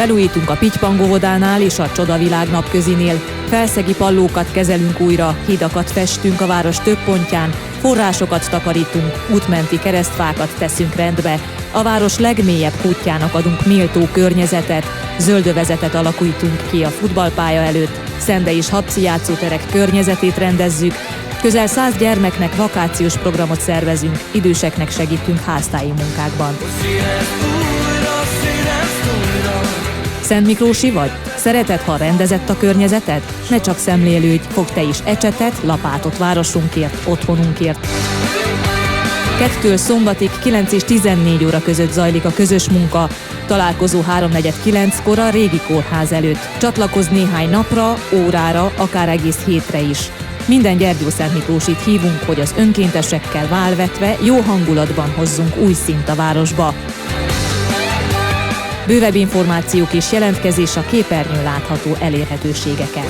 Felújítunk a Pitypang óvodánál és a Csodavilág napközinél. Felszegi pallókat kezelünk újra, hidakat festünk a város több pontján, forrásokat takarítunk, útmenti keresztfákat teszünk rendbe. A város legmélyebb kútjának adunk méltó környezetet, zöldövezetet alakítunk ki a futballpálya előtt, Szendei és Habci játszóterek környezetét rendezzük, közel 100 gyermeknek vakációs programot szervezünk, időseknek segítünk háztáji munkákban. Szentmiklósi vagy? Szereted, ha rendezett a környezeted? Ne csak szemlélődj, fogd te is ecsetet, lapátot városunkért, otthonunkért. Kettől szombatig 9 és 14 óra között zajlik a közös munka. Találkozó 3:49-kor a régi kórház előtt. Csatlakozz néhány napra, órára, akár egész hétre is. Minden Gyergyószentmiklósit hívunk, hogy az önkéntesekkel válvetve jó hangulatban hozzunk új színt a városba. Bővebb információk és jelentkezés a képernyőn látható elérhetőségeken.